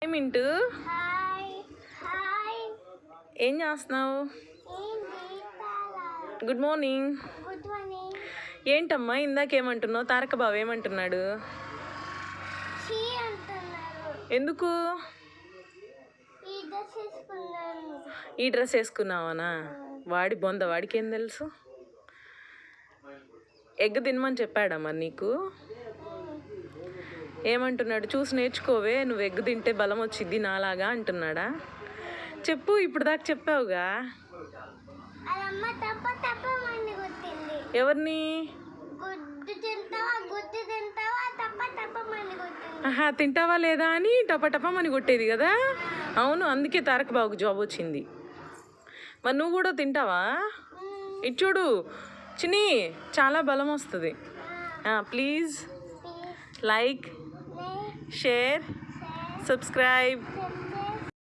మింటూ ఏం చేస్తున్నావు? Good morning. ఏంటమ్మా ఇందాకేమంటున్నావు? తారక బావ ఏమంటున్నాడు? ఎందుకు ఈ డ్రెస్ వేసుకున్నావనా? వాడి బొంద వాడికి ఏం తెలుసు? ఎగ్ తినమని చెప్పాడా మరి నీకు? ఏమంటున్నాడు? చూసి నేర్చుకోవే, నువ్వు ఎగ్ తింటే బలం వచ్చిద్ది నాలాగా అంటున్నాడా? చెప్పు, ఇప్పుడు దాకా చెప్పావుగా. ఎవరిని? తింటావా లేదా అని టపటపమని కొట్టేది కదా. అవును, అందుకే తారక బాబుకి జాబ్ వచ్చింది. మరి నువ్వు కూడా తింటావా? ఇటు చూడు చిన్ని, చాలా బలం వస్తుంది. Please like, share, subscribe.